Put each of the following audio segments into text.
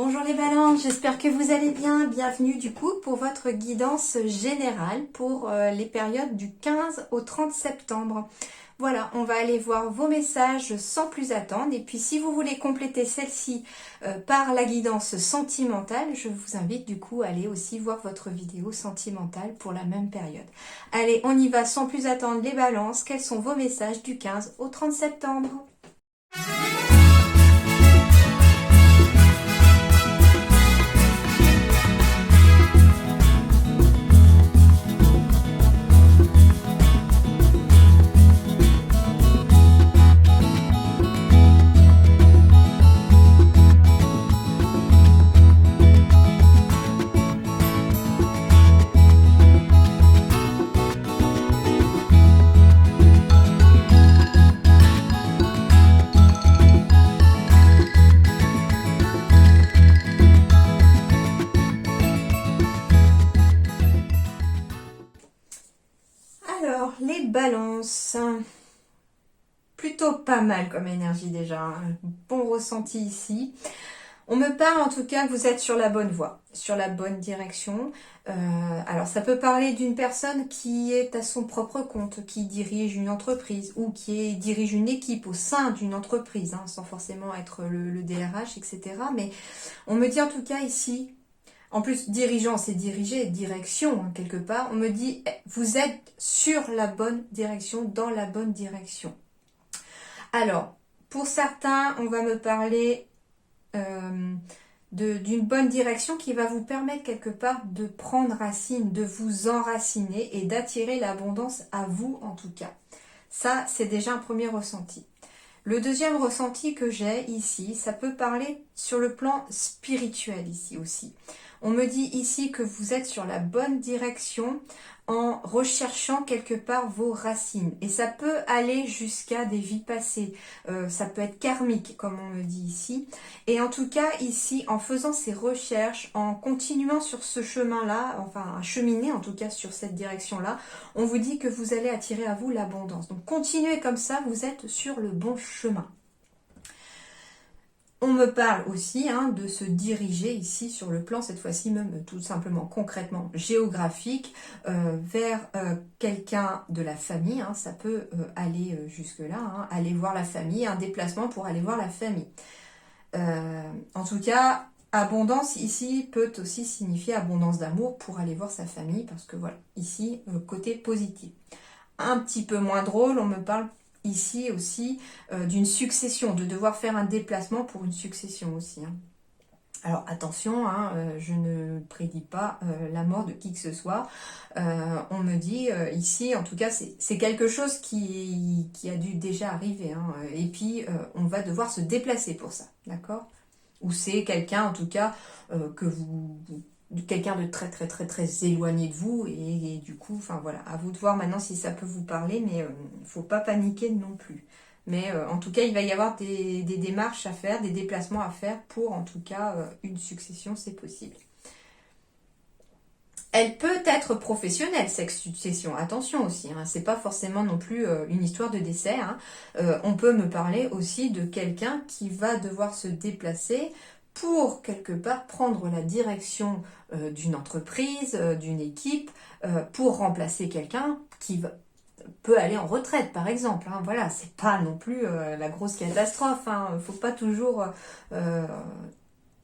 Bonjour les balances, j'espère que vous allez bien. Bienvenue du coup pour votre guidance générale pour les périodes du 15 au 30 septembre. Voilà, on va aller voir vos messages sans plus attendre. Et puis si vous voulez compléter celle-ci par la guidance sentimentale, je vous invite du coup à aller aussi voir votre vidéo sentimentale pour la même période. Allez, on y va sans plus attendre les balances. Quels sont vos messages du 15 au 30 septembre ? Alors, les balances, plutôt pas mal comme énergie déjà, un bon ressenti ici. On me parle en tout cas que vous êtes sur la bonne voie, sur la bonne direction. Alors ça peut parler d'une personne qui est à son propre compte, qui dirige une entreprise ou qui dirige une équipe au sein d'une entreprise, hein, sans forcément être le DRH, etc. Mais on me dit en tout cas ici, en plus dirigeant c'est diriger, direction hein, quelque part, on me dit vous êtes sur la bonne direction, dans la bonne direction. Alors, pour certains, on va me parler d'une bonne direction qui va vous permettre quelque part de prendre racine, de vous enraciner et d'attirer l'abondance à vous en tout cas. Ça, c'est déjà un premier ressenti. Le deuxième ressenti que j'ai ici, ça peut parler sur le plan spirituel ici aussi. On me dit ici que vous êtes sur la bonne direction en recherchant quelque part vos racines. Et ça peut aller jusqu'à des vies passées. Ça peut être karmique, comme on me dit ici. Et en tout cas, ici, en faisant ces recherches, en continuant sur ce chemin-là, enfin, à cheminer en tout cas sur cette direction-là, on vous dit que vous allez attirer à vous l'abondance. Donc, continuez comme ça, vous êtes sur le bon chemin. On me parle aussi hein, de se diriger ici sur le plan, cette fois-ci même tout simplement concrètement géographique, vers quelqu'un de la famille. Hein, ça peut aller jusque-là, hein, aller voir la famille, un déplacement pour aller voir la famille. En tout cas, abondance ici peut aussi signifier abondance d'amour pour aller voir sa famille, parce que voilà, ici, côté positif. Un petit peu moins drôle, on me parle ici aussi d'une succession, de devoir faire un déplacement pour une succession aussi. Hein. Alors attention, hein, je ne prédis pas la mort de qui que ce soit. On me dit ici, en tout cas, c'est quelque chose qui a dû déjà arriver. Hein, et puis, on va devoir se déplacer pour ça, d'accord ? Ou c'est quelqu'un, en tout cas, que quelqu'un de très très très très éloigné de vous et du coup enfin voilà, à vous de voir maintenant si ça peut vous parler, mais faut pas paniquer non plus, mais en tout cas il va y avoir des démarches à faire, des déplacements à faire pour en tout cas une succession, c'est possible. Elle peut être professionnelle, cette succession, attention aussi, hein, c'est pas forcément non plus une histoire de décès, hein. On peut me parler aussi de quelqu'un qui va devoir se déplacer pour quelque part prendre la direction d'une entreprise, d'une équipe, pour remplacer quelqu'un qui peut aller en retraite par exemple. Hein. Voilà, c'est pas non plus la grosse catastrophe. Hein. Faut pas toujours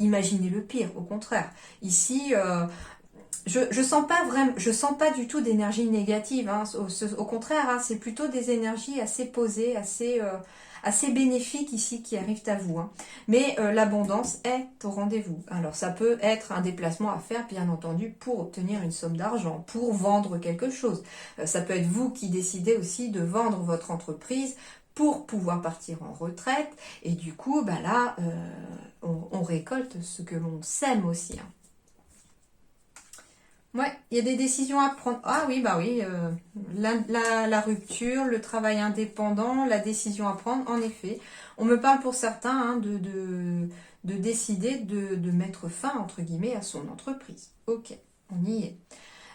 imaginer le pire, au contraire. Ici, je sens pas vraiment, je sens pas du tout d'énergie négative. Hein. Au contraire, hein, c'est plutôt des énergies assez posées, assez bénéfiques ici qui arrivent à vous. Hein. Mais l'abondance est au rendez-vous. Alors ça peut être un déplacement à faire, bien entendu, pour obtenir une somme d'argent, pour vendre quelque chose. Ça peut être vous qui décidez aussi de vendre votre entreprise pour pouvoir partir en retraite. Et du coup, bah là, on récolte ce que l'on sème aussi. Hein. Ouais, il y a des décisions à prendre. Ah oui, bah oui, la rupture, le travail indépendant, la décision à prendre, en effet. On me parle pour certains hein, de décider de mettre fin, entre guillemets, à son entreprise. Ok, on y est.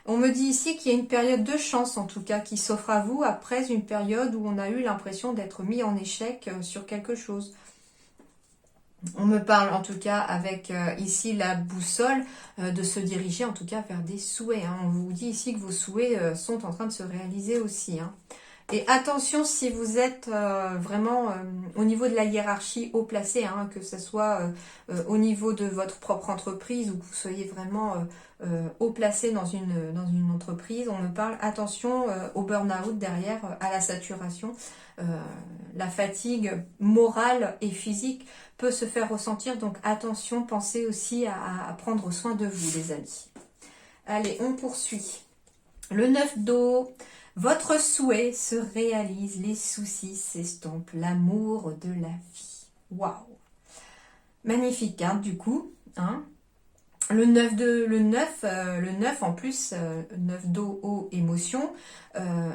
On me dit ici qu'il y a une période de chance, en tout cas, qui s'offre à vous après une période où on a eu l'impression d'être mis en échec sur quelque chose. On me parle en tout cas avec ici la boussole de se diriger en tout cas vers des souhaits. Hein. On vous dit ici que vos souhaits sont en train de se réaliser aussi. Hein. Et attention si vous êtes vraiment au niveau de la hiérarchie haut placé, hein, que ce soit au niveau de votre propre entreprise ou que vous soyez vraiment haut placé dans une entreprise, on me parle attention au burn-out derrière, à la saturation. Euh, la fatigue morale et physique peut se faire ressentir, donc attention, pensez aussi à prendre soin de vous les amis. Allez, on poursuit. Le 9 d'eau. Votre souhait se réalise, les soucis s'estompent, l'amour de la vie. Waouh! Magnifique carte du coup. Hein. Le 9 le 9 en plus, 9 d'eau, eau, émotion.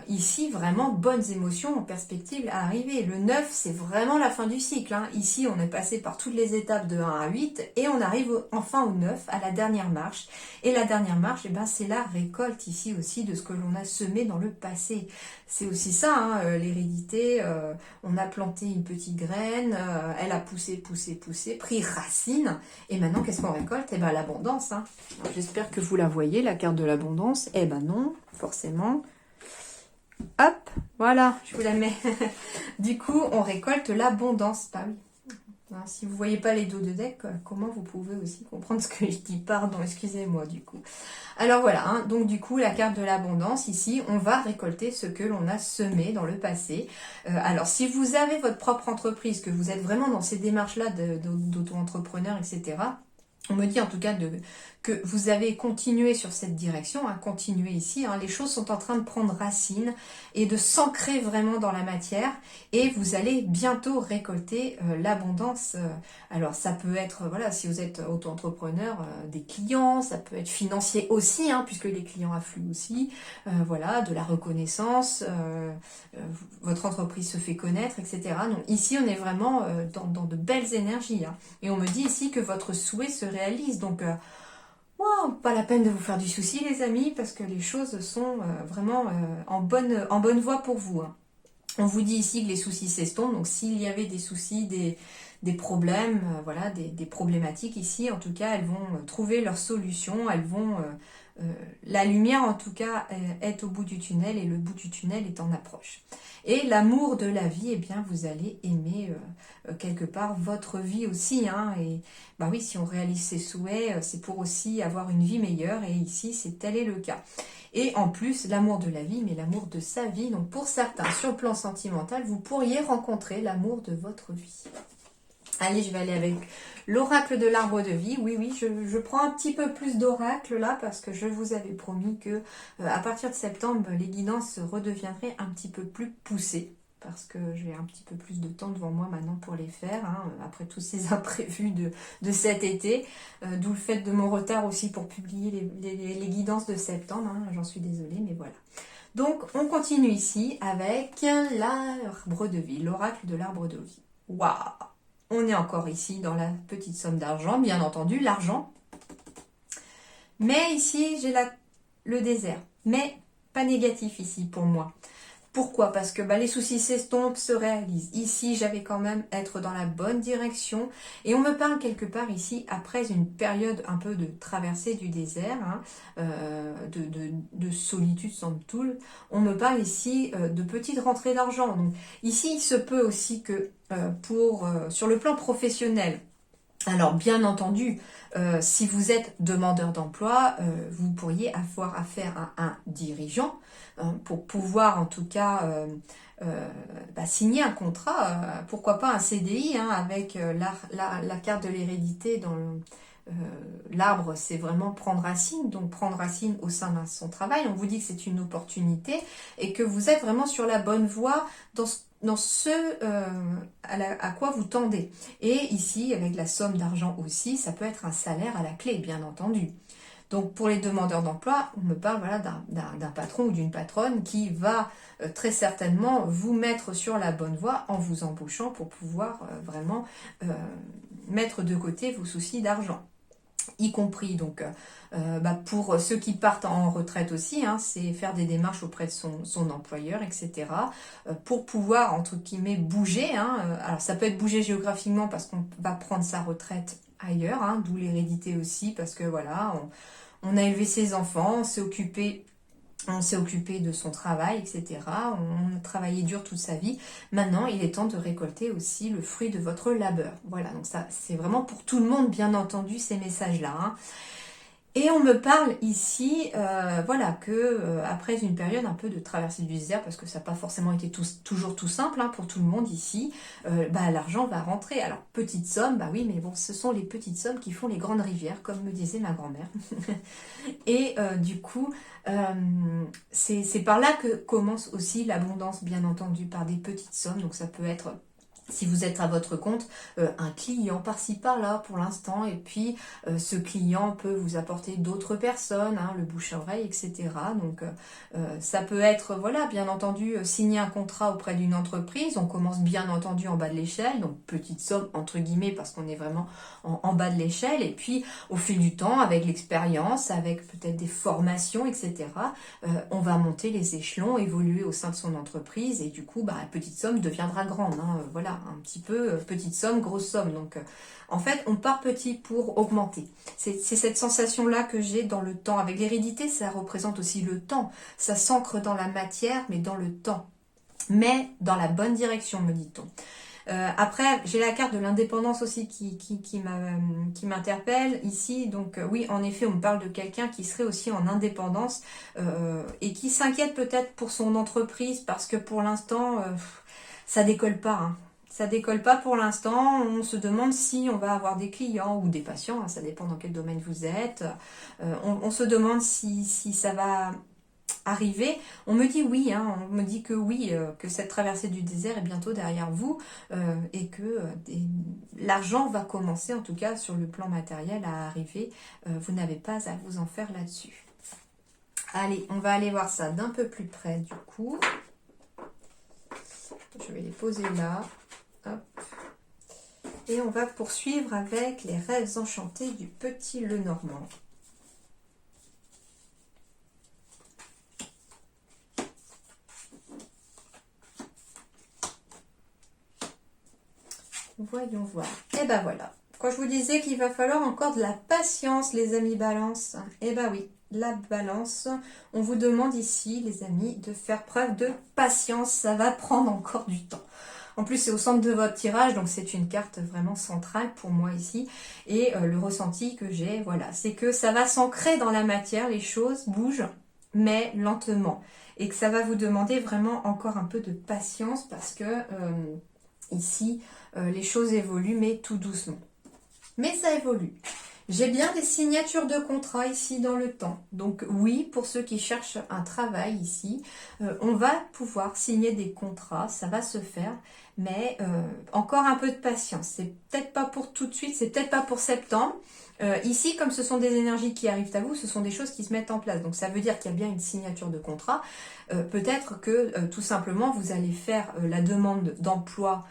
Ici, vraiment bonnes émotions en perspective à arriver. Le 9, c'est vraiment la fin du cycle. Hein. Ici, on est passé par toutes les étapes de 1 à 8 et on arrive enfin au 9, à la dernière marche. Et la dernière marche, eh ben, c'est la récolte ici aussi de ce que l'on a semé dans le passé. C'est aussi ça, hein, l'hérédité. On a planté une petite graine, elle a poussé, pris racine. Et maintenant, qu'est-ce qu'on récolte? Eh ben, l'abondance. Hein. J'espère que vous la voyez, la carte de l'abondance. Eh ben non, forcément. Hop, voilà, je vous la mets. Du coup, on récolte l'abondance. Bah oui. Hein, si vous ne voyez pas les dos de deck, comment vous pouvez aussi comprendre ce que je dis? Pardon, excusez-moi du coup. Alors voilà, hein, donc du coup, la carte de l'abondance, ici, on va récolter ce que l'on a semé dans le passé. Alors, si vous avez votre propre entreprise, que vous êtes vraiment dans ces démarches-là d'auto-entrepreneur, etc., on me dit en tout cas que vous avez continué sur cette direction, hein, continué ici, hein, les choses sont en train de prendre racine et de s'ancrer vraiment dans la matière et vous allez bientôt récolter l'abondance. Alors ça peut être, voilà, si vous êtes auto-entrepreneur, des clients, ça peut être financier aussi, hein, puisque les clients affluent aussi, voilà, de la reconnaissance, votre entreprise se fait connaître, etc. Donc ici on est vraiment dans de belles énergies, hein, et on me dit ici que votre souhait se réalise, donc wow, pas la peine de vous faire du souci les amis, parce que les choses sont vraiment en bonne voie pour vous. Hein. On vous dit ici que les soucis s'estompent, donc s'il y avait des soucis, des problèmes, voilà, des problématiques ici, en tout cas, elles vont trouver leur solution, elles vont... la lumière, en tout cas, est au bout du tunnel et le bout du tunnel est en approche. Et l'amour de la vie, eh bien, vous allez aimer quelque part votre vie aussi. Hein, et bah oui, si on réalise ses souhaits, c'est pour aussi avoir une vie meilleure. Et ici, c'est tel est le cas. Et en plus, l'amour de la vie, mais l'amour de sa vie. Donc pour certains, sur le plan sentimental, vous pourriez rencontrer l'amour de votre vie. Allez, je vais aller avec l'oracle de l'arbre de vie. Oui, oui, je prends un petit peu plus d'oracle là parce que je vous avais promis que à partir de septembre, les guidances redeviendraient un petit peu plus poussées. Parce que j'ai un petit peu plus de temps devant moi maintenant pour les faire, hein, après tous ces imprévus de cet été. D'où le fait de mon retard aussi pour publier les guidances de septembre. Hein, j'en suis désolée, mais voilà. Donc, on continue ici avec l'arbre de vie, l'oracle de l'arbre de vie. Waouh! On est encore ici dans la petite somme d'argent, bien entendu, l'argent. Mais ici, j'ai le désert. Mais pas négatif ici pour moi. Pourquoi? Parce que les soucis s'estompent, se réalisent. Ici, j'avais quand même être dans la bonne direction. Et on me parle quelque part ici, après une période un peu de traversée du désert, hein, de solitude, somme toute. On me parle ici de petites rentrées d'argent. Donc ici, il se peut aussi que sur le plan professionnel, alors bien entendu, si vous êtes demandeur d'emploi, vous pourriez avoir affaire à un dirigeant pour pouvoir en tout cas signer un contrat, pourquoi pas un CDI hein, avec la carte de l'hérédité dans l'arbre, c'est vraiment prendre racine, donc prendre racine au sein de son travail. On vous dit que c'est une opportunité et que vous êtes vraiment sur la bonne voie dans ce à quoi vous tendez. Et ici, avec la somme d'argent aussi, ça peut être un salaire à la clé, bien entendu. Donc pour les demandeurs d'emploi, on me parle voilà, d'un patron ou d'une patronne qui va très certainement vous mettre sur la bonne voie en vous embauchant pour pouvoir vraiment mettre de côté vos soucis d'argent. y compris donc pour ceux qui partent en retraite aussi, hein, c'est faire des démarches auprès de son employeur, etc. Pour pouvoir, entre guillemets, bouger. Hein. Alors ça peut être bouger géographiquement parce qu'on va prendre sa retraite ailleurs, hein, d'où l'hérédité aussi, parce que voilà, on a élevé ses enfants, on s'est occupé de son travail, etc. On a travaillé dur toute sa vie. Maintenant, il est temps de récolter aussi le fruit de votre labeur. Voilà, donc ça, c'est vraiment pour tout le monde, bien entendu, ces messages-là. Hein. Et on me parle ici, voilà, que après une période un peu de traversée du désert, parce que ça n'a pas forcément été toujours tout simple hein, pour tout le monde ici, l'argent va rentrer. Alors, petite somme, bah oui, mais bon, ce sont les petites sommes qui font les grandes rivières, comme me disait ma grand-mère. Et du coup, c'est par là que commence aussi l'abondance, bien entendu, par des petites sommes. Donc ça peut être, si vous êtes à votre compte, un client par-ci par-là pour l'instant, et puis ce client peut vous apporter d'autres personnes, hein, le bouche à oreille, etc. Donc ça peut être, voilà, bien entendu, signer un contrat auprès d'une entreprise. On commence bien entendu en bas de l'échelle, donc petite somme entre guillemets parce qu'on est vraiment en bas de l'échelle, et puis au fil du temps, avec l'expérience, avec peut-être des formations, etc., on va monter les échelons, évoluer au sein de son entreprise, et du coup, la petite somme deviendra grande. Hein, voilà, un petit peu petite somme, grosse somme. Donc, en fait, on part petit pour augmenter. C'est cette sensation-là que j'ai dans le temps. Avec l'hérédité, ça représente aussi le temps. Ça s'ancre dans la matière, mais dans le temps. Mais dans la bonne direction, me dit-on. Après, j'ai la carte de l'indépendance aussi qui m'interpelle ici. Donc oui, en effet, on me parle de quelqu'un qui serait aussi en indépendance et qui s'inquiète peut-être pour son entreprise parce que pour l'instant, ça décolle pas. Hein. Ça décolle pas pour l'instant. On se demande si on va avoir des clients ou des patients. Hein, ça dépend dans quel domaine vous êtes. On se demande si ça va arriver. On me dit oui, hein, on me dit que oui, que cette traversée du désert est bientôt derrière vous et que l'argent va commencer, en tout cas sur le plan matériel, à arriver. Vous n'avez pas à vous en faire là-dessus. Allez, on va aller voir ça d'un peu plus près du coup. Je vais les poser là. Hop. Et on va poursuivre avec les rêves enchantés du petit Lenormand. Voyons voir. Et ben voilà. Quand je vous disais qu'il va falloir encore de la patience, les amis balance, et ben oui, la balance, on vous demande ici, les amis, de faire preuve de patience. Ça va prendre encore du temps. En plus, c'est au centre de votre tirage, donc c'est une carte vraiment centrale pour moi ici. Et le ressenti que j'ai, voilà, c'est que ça va s'ancrer dans la matière, les choses bougent, mais lentement. Et que ça va vous demander vraiment encore un peu de patience parce que ici, les choses évoluent, mais tout doucement. Mais ça évolue. J'ai bien des signatures de contrats ici dans le temps. Donc oui, pour ceux qui cherchent un travail ici, on va pouvoir signer des contrats, ça va se faire, mais encore un peu de patience. C'est peut-être pas pour tout de suite, c'est peut-être pas pour septembre. Ici, comme ce sont des énergies qui arrivent à vous, ce sont des choses qui se mettent en place. Donc ça veut dire qu'il y a bien une signature de contrat. Peut-être que tout simplement, vous allez faire la demande d'emploi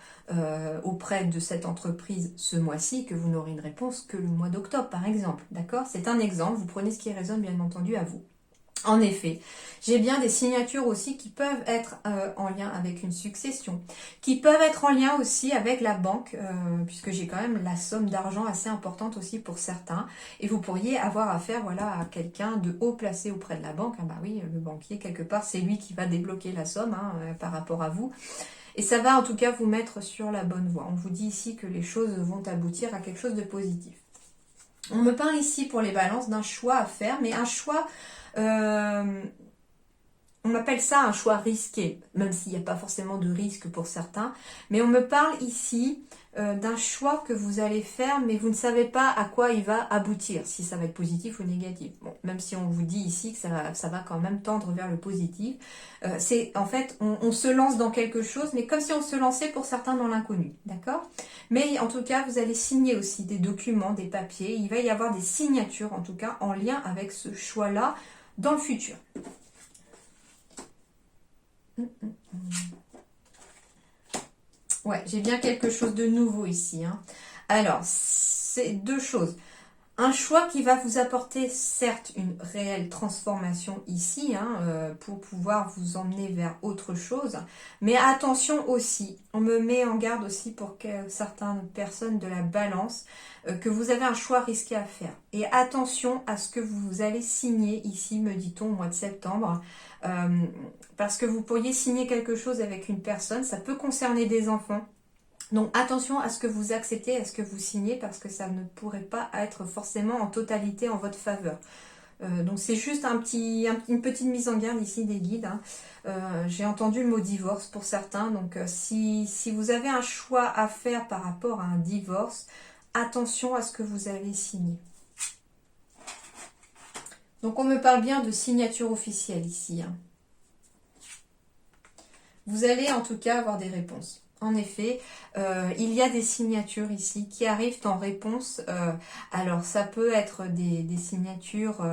auprès de cette entreprise ce mois-ci, que vous n'aurez une réponse que le mois d'octobre, par exemple. D'accord? C'est un exemple. Vous prenez ce qui résonne, bien entendu, à vous. En effet, j'ai bien des signatures aussi qui peuvent être en lien avec une succession, qui peuvent être en lien aussi avec la banque, puisque j'ai quand même la somme d'argent assez importante aussi pour certains, et vous pourriez avoir affaire voilà, à quelqu'un de haut placé auprès de la banque. Ah bah oui, le banquier, quelque part, c'est lui qui va débloquer la somme hein, par rapport à vous. Et ça va en tout cas vous mettre sur la bonne voie. On vous dit ici que les choses vont aboutir à quelque chose de positif. On me parle ici pour les balances d'un choix à faire, mais un choix... on m'appelle ça un choix risqué, même s'il n'y a pas forcément de risque pour certains. Mais on me parle ici d'un choix que vous allez faire, mais vous ne savez pas à quoi il va aboutir, si ça va être positif ou négatif. Bon, même si on vous dit ici que ça va quand même tendre vers le positif. C'est en fait, on se lance dans quelque chose, mais comme si on se lançait pour certains dans l'inconnu, d'accord? Mais en tout cas, vous allez signer aussi des documents, des papiers. Il va y avoir des signatures, en tout cas, en lien avec ce choix-là dans le futur. Ouais, j'ai bien quelque chose de nouveau ici. Hein. Alors, c'est deux choses. Un choix qui va vous apporter certes une réelle transformation ici, pour pouvoir vous emmener vers autre chose. Mais attention aussi, on me met en garde aussi pour que certaines personnes de la balance, que vous avez un choix risqué à faire. Et attention à ce que vous allez signer ici, me dit-on, au mois de septembre. euh, Parce que vous pourriez signer quelque chose avec une personne, ça peut concerner des enfants. Donc attention à ce que vous acceptez, à ce que vous signez, parce que ça ne pourrait pas être forcément en totalité en votre faveur. Donc c'est juste une petite mise en garde ici des guides. J'ai entendu le mot divorce pour certains, donc si vous avez un choix à faire par rapport à un divorce, attention à ce que vous allez signer. Donc on me parle bien de signature officielle ici. Vous allez en tout cas avoir des réponses. En effet, il y a des signatures ici qui arrivent en réponse. Alors, ça peut être des signatures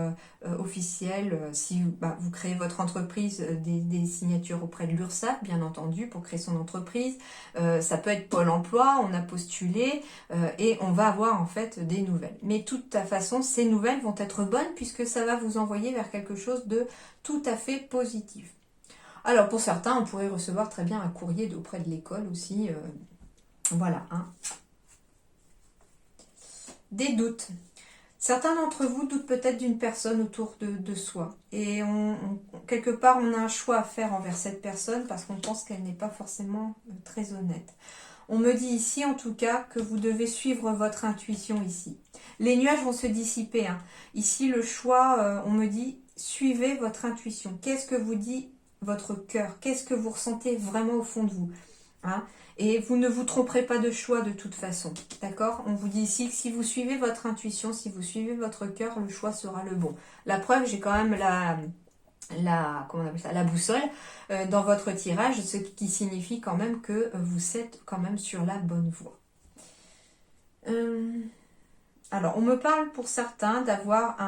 officielles. Si vous créez votre entreprise, des signatures auprès de l'URSSAF, bien entendu, pour créer son entreprise. Ça peut être Pôle emploi, on a postulé et on va avoir en fait des nouvelles. Mais de toute façon, ces nouvelles vont être bonnes puisque ça va vous envoyer vers quelque chose de tout à fait positif. Alors pour certains, on pourrait recevoir très bien un courrier auprès de l'école aussi. Voilà. Des doutes. Certains d'entre vous doutent peut-être d'une personne autour de soi. Et quelque part, on a un choix à faire envers cette personne parce qu'on pense qu'elle n'est pas forcément très honnête. On me dit ici, en tout cas, que vous devez suivre votre intuition ici. Les nuages vont se dissiper. Ici, le choix, on me dit, suivez votre intuition. Qu'est-ce que vous dit votre cœur? Qu'est-ce que vous ressentez vraiment au fond de vous? Et vous ne vous tromperez pas de choix de toute façon. D'accord? On vous dit ici que si vous suivez votre intuition, si vous suivez votre cœur, le choix sera le bon. La preuve, j'ai quand même comment on appelle ça, la boussole dans votre tirage, ce qui signifie quand même que vous êtes quand même sur la bonne voie. Alors, on me parle pour certains d'avoir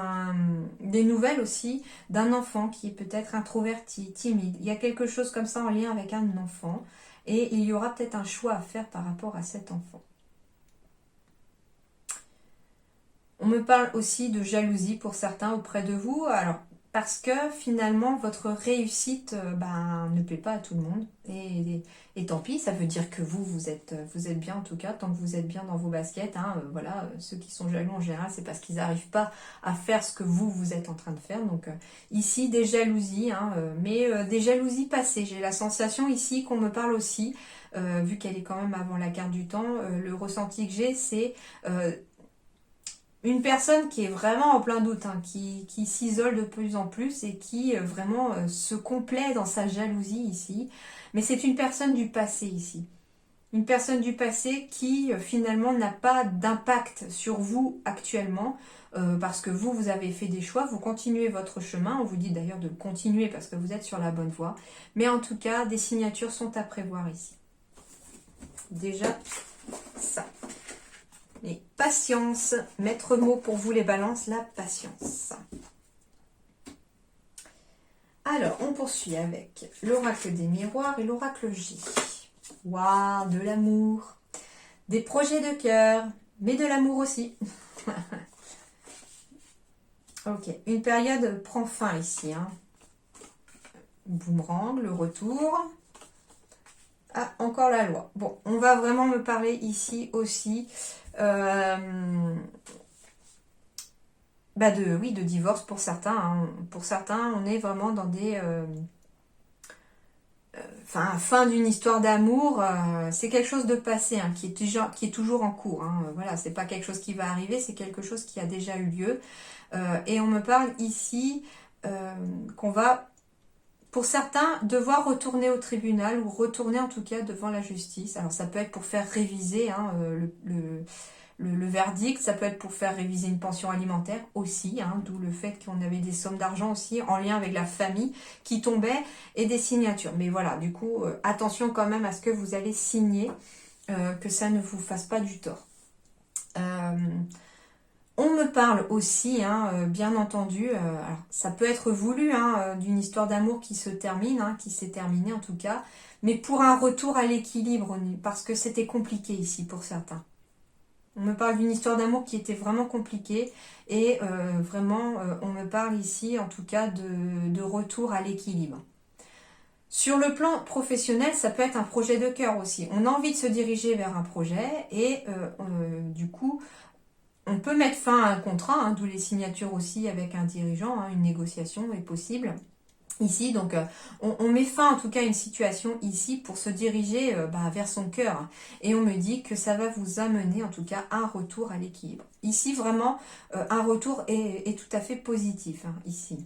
des nouvelles aussi d'un enfant qui est peut-être introverti, timide. Il y a quelque chose comme ça en lien avec un enfant et il y aura peut-être un choix à faire par rapport à cet enfant. On me parle aussi de jalousie pour certains auprès de vous. Alors, parce que finalement, votre réussite ne plaît pas à tout le monde. Et tant pis, ça veut dire que vous êtes bien en tout cas, tant que vous êtes bien dans vos baskets. Voilà, ceux qui sont jaloux en général, c'est parce qu'ils n'arrivent pas à faire ce que vous êtes en train de faire. Donc ici, des jalousies, mais des jalousies passées. J'ai la sensation ici qu'on me parle aussi, vu qu'elle est quand même avant la carte du temps, le ressenti que j'ai, c'est... une personne qui est vraiment en plein doute, qui s'isole de plus en plus et qui vraiment se complaît dans sa jalousie ici. Mais c'est une personne du passé ici. Une personne du passé qui finalement n'a pas d'impact sur vous actuellement parce que vous avez fait des choix, vous continuez votre chemin. On vous dit d'ailleurs de le continuer parce que vous êtes sur la bonne voie. Mais en tout cas, des signatures sont à prévoir ici. Déjà, ça. Et patience, maître mot pour vous les balances, la patience. Alors, on poursuit avec l'oracle des miroirs et l'oracle J. Waouh, de l'amour, des projets de cœur, mais de l'amour aussi. Ok, une période prend fin ici. Boomerang, le retour. Ah, encore la loi. Bon, on va vraiment me parler ici aussi de divorce pour certains. Pour certains, on est vraiment dans des... fin d'une histoire d'amour. C'est quelque chose de passé qui est toujours en cours. Voilà, c'est pas quelque chose qui va arriver, c'est quelque chose qui a déjà eu lieu. Et on me parle ici qu'on va... pour certains, devoir retourner au tribunal ou retourner en tout cas devant la justice. Alors ça peut être pour faire réviser le verdict, ça peut être pour faire réviser une pension alimentaire aussi, d'où le fait qu'on avait des sommes d'argent aussi en lien avec la famille qui tombaient et des signatures. Mais voilà, du coup, attention quand même à ce que vous allez signer, que ça ne vous fasse pas du tort. On me parle aussi, bien entendu, alors ça peut être voulu, d'une histoire d'amour qui se termine, qui s'est terminée en tout cas, mais pour un retour à l'équilibre, parce que c'était compliqué ici pour certains. On me parle d'une histoire d'amour qui était vraiment compliquée et vraiment, on me parle ici, en tout cas, de retour à l'équilibre. Sur le plan professionnel, ça peut être un projet de cœur aussi. On a envie de se diriger vers un projet et du coup, on peut mettre fin à un contrat, hein, d'où les signatures aussi avec un dirigeant, hein, une négociation est possible. Ici, donc, on met fin en tout cas à une situation ici pour se diriger vers son cœur. Et on me dit que ça va vous amener en tout cas à un retour à l'équilibre. Ici, vraiment, un retour est tout à fait positif, hein, ici.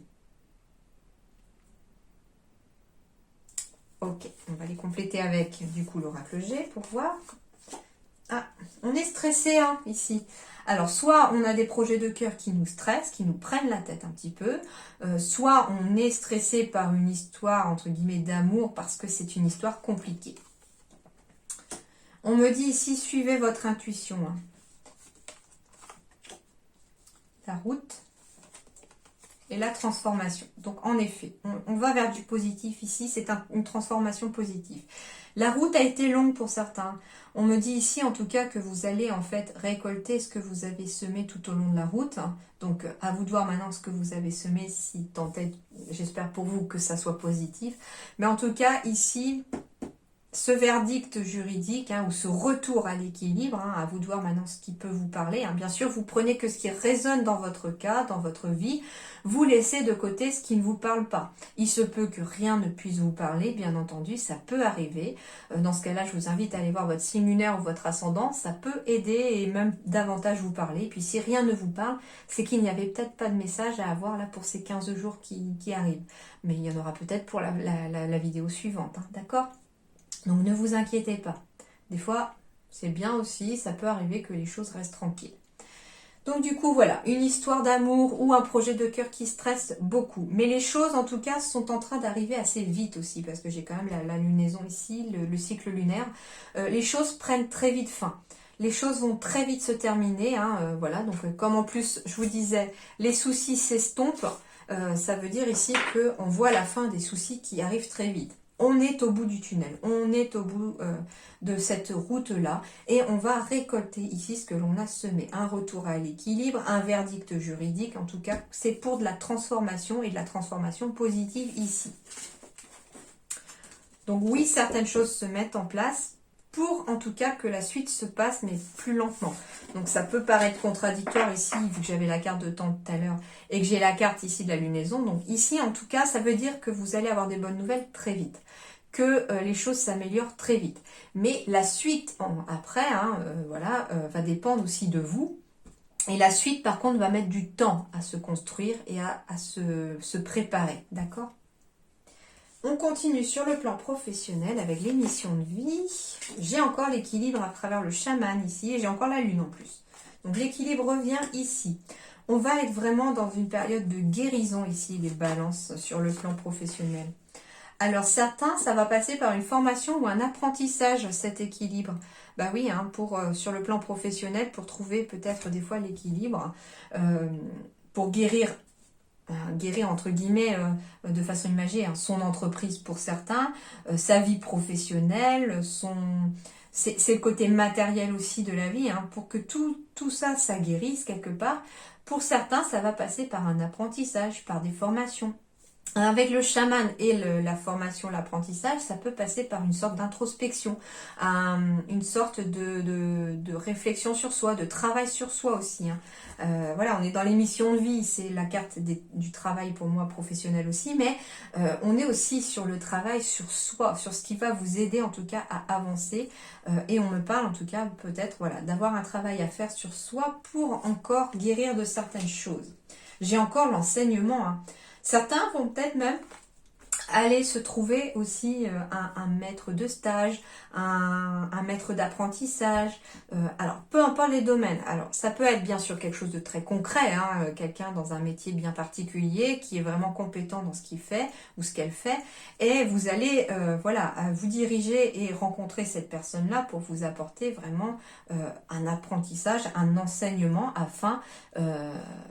Ok, on va les compléter avec du coup l'oracle G pour voir. Ah, on est stressé hein, ici. Alors, soit on a des projets de cœur qui nous stressent, qui nous prennent la tête un petit peu, soit on est stressé par une histoire, entre guillemets, d'amour, parce que c'est une histoire compliquée. On me dit ici, suivez votre intuition. Hein. La route et la transformation. Donc, en effet, on va vers du positif ici, c'est une transformation positive. La route a été longue pour certains. On me dit ici en tout cas que vous allez en fait récolter ce que vous avez semé tout au long de la route. Donc à vous de voir maintenant ce que vous avez semé, si tant est, j'espère pour vous que ça soit positif. Mais en tout cas ici, ce verdict juridique hein, ou ce retour à l'équilibre, hein, à vous de voir maintenant ce qui peut vous parler. Hein. Bien sûr, vous prenez que ce qui résonne dans votre cas, dans votre vie. Vous laissez de côté ce qui ne vous parle pas. Il se peut que rien ne puisse vous parler, bien entendu, ça peut arriver. Dans ce cas-là, je vous invite à aller voir votre signe lunaire ou votre ascendant. Ça peut aider et même davantage vous parler. Et puis si rien ne vous parle, c'est qu'il n'y avait peut-être pas de message à avoir là pour ces 15 jours qui arrivent. Mais il y en aura peut-être pour la vidéo suivante, hein, d'accord ? Donc ne vous inquiétez pas. Des fois, c'est bien aussi, ça peut arriver que les choses restent tranquilles. Donc du coup, voilà, une histoire d'amour ou un projet de cœur qui stresse beaucoup. Mais les choses, en tout cas, sont en train d'arriver assez vite aussi, parce que j'ai quand même la lunaison ici, le cycle lunaire. Les choses prennent très vite fin. Les choses vont très vite se terminer. Hein, voilà, donc comme en plus, je vous disais, les soucis s'estompent, ça veut dire ici qu'on voit la fin des soucis qui arrivent très vite. On est au bout du tunnel, on est au bout de cette route-là et on va récolter ici ce que l'on a semé. Un retour à l'équilibre, un verdict juridique, en tout cas, c'est pour de la transformation et de la transformation positive ici. Donc oui, certaines choses se mettent en place pour en tout cas que la suite se passe, mais plus lentement. Donc ça peut paraître contradictoire ici, vu que j'avais la carte de temps tout à l'heure, et que j'ai la carte ici de la lunaison. Donc ici, en tout cas, ça veut dire que vous allez avoir des bonnes nouvelles très vite, que les choses s'améliorent très vite. Mais la suite, après, hein, va dépendre aussi de vous. Et la suite, par contre, va mettre du temps à se construire et à se préparer, d'accord ? On continue sur le plan professionnel avec les missions de vie. J'ai encore l'équilibre à travers le chaman ici et j'ai encore la lune en plus. Donc l'équilibre revient ici. On va être vraiment dans une période de guérison ici, les balances sur le plan professionnel. Alors certains, ça va passer par une formation ou un apprentissage, cet équilibre. Bah oui, hein, sur le plan professionnel, pour trouver peut-être des fois l'équilibre, pour guérir entre guillemets de façon imagée hein, son entreprise pour certains, sa vie professionnelle, c'est le côté matériel aussi de la vie, hein, pour que tout ça guérisse quelque part. Pour certains, ça va passer par un apprentissage, par des formations. Avec le chaman et la formation, l'apprentissage, ça peut passer par une sorte d'introspection, une sorte de réflexion sur soi, de travail sur soi aussi. Hein. Voilà, on est dans les missions de vie, c'est la carte du travail pour moi professionnel aussi, mais on est aussi sur le travail sur soi, sur ce qui va vous aider en tout cas à avancer. Et on me parle en tout cas peut-être voilà, d'avoir un travail à faire sur soi pour encore guérir de certaines choses. J'ai encore l'enseignement. Hein. Certains vont peut-être même aller se trouver aussi un maître de stage, un maître d'apprentissage, alors peu importe les domaines. Alors ça peut être bien sûr quelque chose de très concret, hein, quelqu'un dans un métier bien particulier qui est vraiment compétent dans ce qu'il fait ou ce qu'elle fait, et vous allez vous diriger et rencontrer cette personne-là pour vous apporter vraiment un apprentissage, un enseignement afin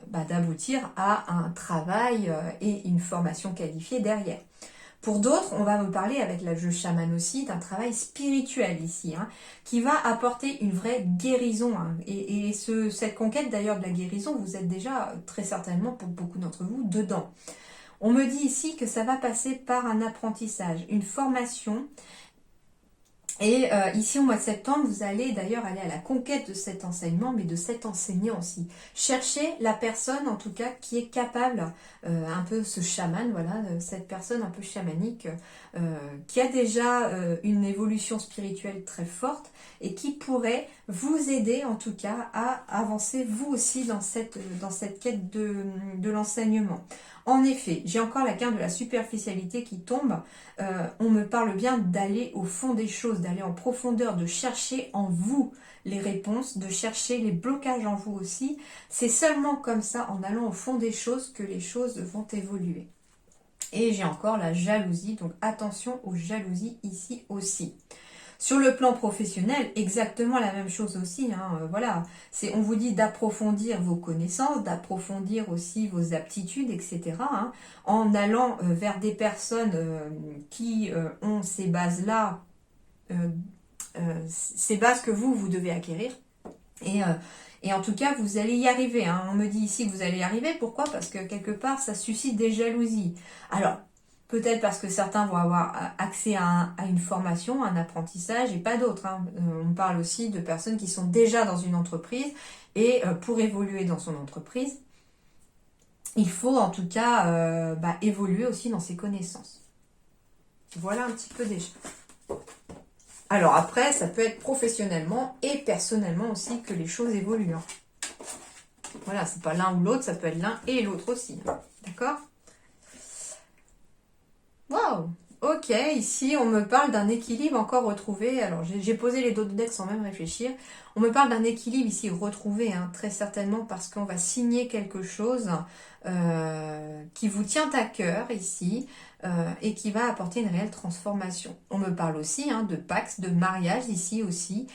d'aboutir à un travail et une formation qualifiée derrière. Pour d'autres, on va me parler avec la jeu chaman aussi d'un travail spirituel ici, hein, qui va apporter une vraie guérison. Hein. Et cette conquête d'ailleurs de la guérison, vous êtes déjà très certainement pour beaucoup d'entre vous dedans. On me dit ici que ça va passer par un apprentissage, une formation. Et ici, au mois de septembre, vous allez d'ailleurs aller à la conquête de cet enseignement, mais de cet enseignant aussi. Cherchez la personne, en tout cas, qui est capable, un peu ce chaman, voilà, cette personne un peu chamanique, qui a déjà une évolution spirituelle très forte et qui pourrait vous aider, en tout cas, à avancer vous aussi dans cette quête de l'enseignement. En effet, j'ai encore la carte de la superficialité qui tombe. On me parle bien d'aller au fond des choses, d'aller en profondeur, de chercher en vous les réponses, de chercher les blocages en vous aussi. C'est seulement comme ça, en allant au fond des choses, que les choses vont évoluer. Et j'ai encore la jalousie, donc attention aux jalousies ici aussi. Sur le plan professionnel, exactement la même chose aussi. Hein, voilà, on vous dit d'approfondir vos connaissances, d'approfondir aussi vos aptitudes, etc. Hein, en allant vers des personnes qui ont ces bases-là, ces bases que vous devez acquérir. Et en tout cas, vous allez y arriver. Hein. On me dit ici que vous allez y arriver. Pourquoi? Parce que quelque part, ça suscite des jalousies. Alors, peut-être parce que certains vont avoir accès à une formation, un apprentissage et pas d'autres. Hein. On parle aussi de personnes qui sont déjà dans une entreprise et pour évoluer dans son entreprise, il faut en tout cas évoluer aussi dans ses connaissances. Voilà un petit peu déjà. Alors après, ça peut être professionnellement et personnellement aussi que les choses évoluent. Hein. Voilà, c'est pas l'un ou l'autre, ça peut être l'un et l'autre aussi. Hein. D'accord? Waouh! Ok, ici on me parle d'un équilibre encore retrouvé. Alors j'ai posé les dos de deck sans même réfléchir. On me parle d'un équilibre ici retrouvé, hein, très certainement parce qu'on va signer quelque chose qui vous tient à cœur ici et qui va apporter une réelle transformation. On me parle aussi de pax, de mariage ici aussi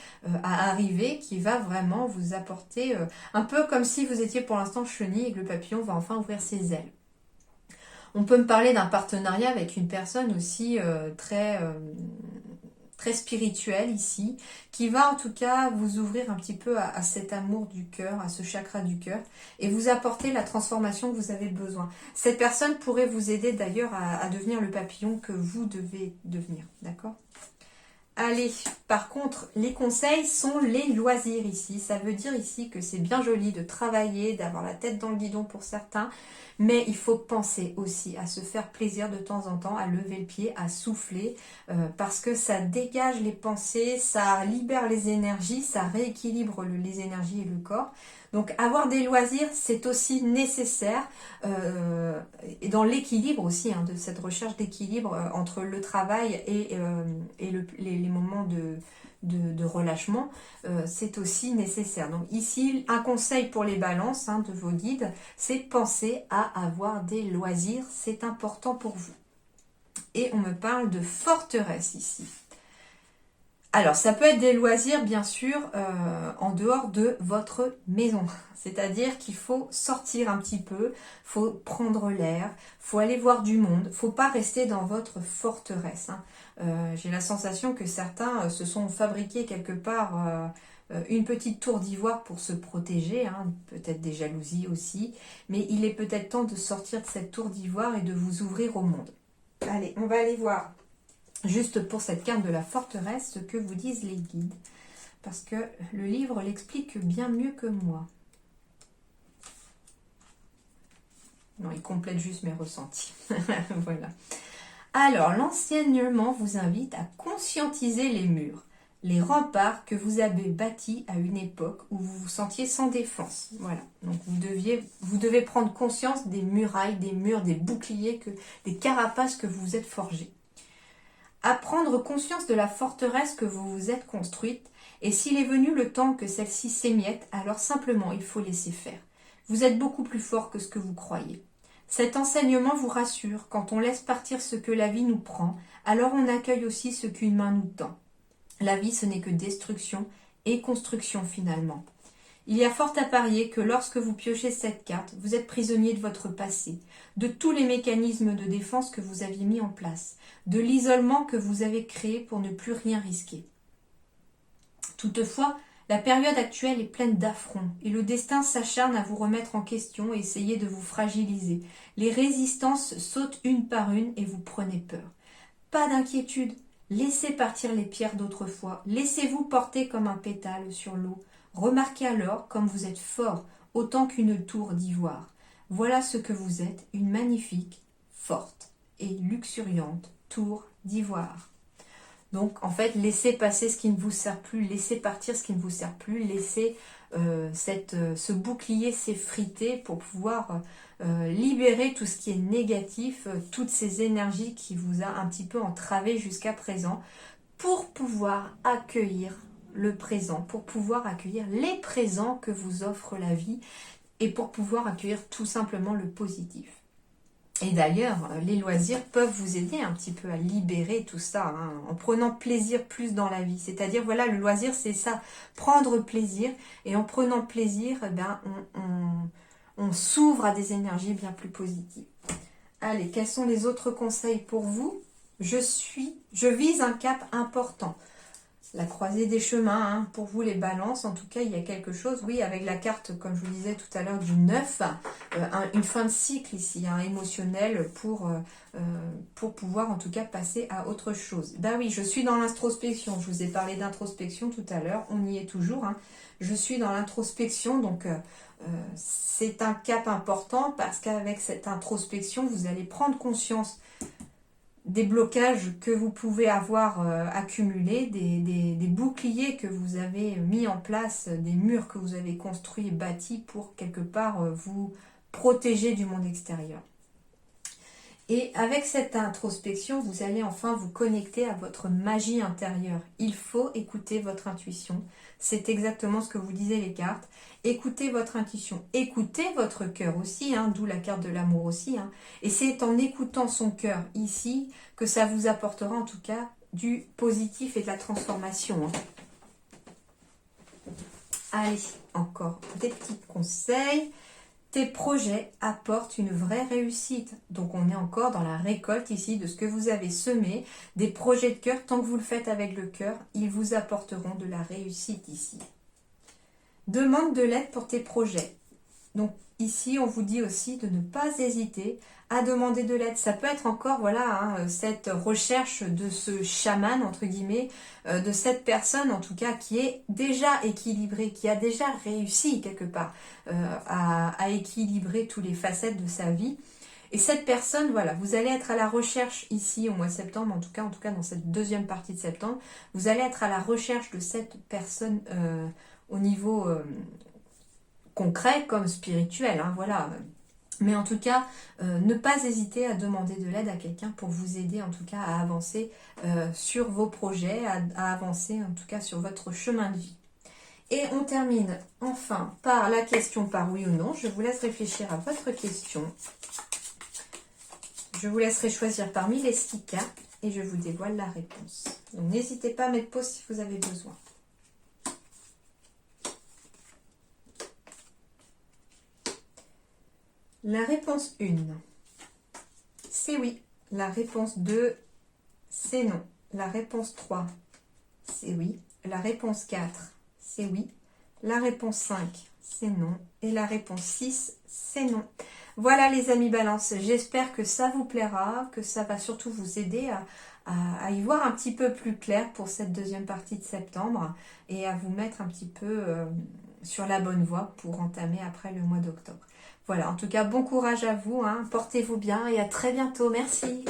à arriver qui va vraiment vous apporter un peu comme si vous étiez pour l'instant chenille et que le papillon va enfin ouvrir ses ailes. On peut me parler d'un partenariat avec une personne aussi très spirituelle ici, qui va en tout cas vous ouvrir un petit peu à cet amour du cœur, à ce chakra du cœur, et vous apporter la transformation que vous avez besoin. Cette personne pourrait vous aider d'ailleurs à devenir le papillon que vous devez devenir, d'accord ? Allez, par contre, les conseils sont les loisirs ici. Ça veut dire ici que c'est bien joli de travailler, d'avoir la tête dans le guidon pour certains, mais il faut penser aussi à se faire plaisir de temps en temps, à lever le pied, à souffler, parce que ça dégage les pensées, ça libère les énergies, ça rééquilibre les énergies et le corps. Donc avoir des loisirs, c'est aussi nécessaire, et dans l'équilibre aussi, de cette recherche d'équilibre entre le travail et les moments de relâchement, c'est aussi nécessaire. Donc ici, un conseil pour les balances de vos guides, c'est penser à avoir des loisirs, c'est important pour vous. Et on me parle de forteresse ici. Alors, ça peut être des loisirs, bien sûr, en dehors de votre maison. C'est-à-dire qu'il faut sortir un petit peu, faut prendre l'air, faut aller voir du monde, faut pas rester dans votre forteresse. J'ai la sensation que certains se sont fabriqués quelque part une petite tour d'ivoire pour se protéger, peut-être des jalousies aussi, mais il est peut-être temps de sortir de cette tour d'ivoire et de vous ouvrir au monde. Allez, on va aller voir. Juste pour cette carte de la forteresse, ce que vous disent les guides. Parce que le livre l'explique bien mieux que moi. Non, il complète juste mes ressentis. Voilà. Alors, l'enseignement vous invite à conscientiser les murs, les remparts que vous avez bâtis à une époque où vous vous sentiez sans défense. Voilà. Donc, vous devez prendre conscience des murailles, des murs, des boucliers, des carapaces que vous vous êtes forgés. À prendre conscience de la forteresse que vous vous êtes construite, et s'il est venu le temps que celle-ci s'émiette, alors simplement il faut laisser faire. Vous êtes beaucoup plus fort que ce que vous croyez. Cet enseignement vous rassure, quand on laisse partir ce que la vie nous prend, alors on accueille aussi ce qu'une main nous tend. La vie, ce n'est que destruction et construction finalement. Il y a fort à parier que lorsque vous piochez cette carte, vous êtes prisonnier de votre passé, de tous les mécanismes de défense que vous aviez mis en place, de l'isolement que vous avez créé pour ne plus rien risquer. Toutefois, la période actuelle est pleine d'affronts et le destin s'acharne à vous remettre en question et essayer de vous fragiliser. Les résistances sautent une par une et vous prenez peur. Pas d'inquiétude, laissez partir les pierres d'autrefois, laissez-vous porter comme un pétale sur l'eau. Remarquez alors comme vous êtes fort, autant qu'une tour d'ivoire. Voilà ce que vous êtes, une magnifique, forte et luxuriante tour d'ivoire. Donc en fait, laissez passer ce qui ne vous sert plus, laissez partir ce qui ne vous sert plus, laissez ce bouclier s'effriter pour pouvoir libérer tout ce qui est négatif, toutes ces énergies qui vous a un petit peu entravé jusqu'à présent, pour pouvoir accueillir le présent, pour pouvoir accueillir les présents que vous offre la vie et pour pouvoir accueillir tout simplement le positif. Et d'ailleurs, les loisirs peuvent vous aider un petit peu à libérer tout ça, hein, en prenant plaisir plus dans la vie. C'est-à-dire, voilà, le loisir, c'est ça, prendre plaisir. Et en prenant plaisir, eh ben, on s'ouvre à des énergies bien plus positives. Allez, quels sont les autres conseils pour vous? Je vise un cap important. La croisée des chemins, hein, pour vous les balances, en tout cas il y a quelque chose, oui, avec la carte, comme je vous disais tout à l'heure, du 9, une fin de cycle ici, hein, émotionnel, pour pouvoir en tout cas passer à autre chose. Ben oui, je suis dans l'introspection, je vous ai parlé d'introspection tout à l'heure, on y est toujours, hein. Je suis dans l'introspection, donc c'est un cap important parce qu'avec cette introspection, vous allez prendre conscience des blocages que vous pouvez avoir accumulés, des boucliers que vous avez mis en place, des murs que vous avez construits et bâtis pour quelque part vous protéger du monde extérieur. Et avec cette introspection, vous allez enfin vous connecter à votre magie intérieure. Il faut écouter votre intuition. C'est exactement ce que vous disaient les cartes. Écoutez votre intuition. Écoutez votre cœur aussi, hein, d'où la carte de l'amour aussi. Hein. Et c'est en écoutant son cœur ici que ça vous apportera en tout cas du positif et de la transformation. Hein. Allez, encore des petits conseils. Tes projets apportent une vraie réussite. Donc on est encore dans la récolte ici de ce que vous avez semé. Des projets de cœur, tant que vous le faites avec le cœur, ils vous apporteront de la réussite ici. Demande de l'aide pour tes projets. Donc ici, on vous dit aussi de ne pas hésiter à demander de l'aide. Ça peut être encore, voilà, hein, cette recherche de ce chaman, entre guillemets, de cette personne, en tout cas, qui est déjà équilibrée, qui a déjà réussi, quelque part, à équilibrer toutes les facettes de sa vie. Et cette personne, voilà, vous allez être à la recherche ici au mois de septembre, en tout cas dans cette deuxième partie de septembre, vous allez être à la recherche de cette personne au niveau concret comme spirituel, hein, voilà. Mais en tout cas, ne pas hésiter à demander de l'aide à quelqu'un pour vous aider en tout cas à avancer sur vos projets, à avancer en tout cas sur votre chemin de vie. Et on termine enfin par la question par oui ou non. Je vous laisse réfléchir à votre question. Je vous laisserai choisir parmi les 6 cartes et je vous dévoile la réponse. Donc n'hésitez pas à mettre pause si vous avez besoin. La réponse 1, c'est oui. La réponse 2, c'est non. La réponse 3, c'est oui. La réponse 4, c'est oui. La réponse 5, c'est non. Et la réponse 6, c'est non. Voilà les amis Balance, j'espère que ça vous plaira, que ça va surtout vous aider à y voir un petit peu plus clair pour cette deuxième partie de septembre et à vous mettre un petit peu sur la bonne voie pour entamer après le mois d'octobre. Voilà, en tout cas, bon courage à vous, hein, portez-vous bien et à très bientôt. Merci.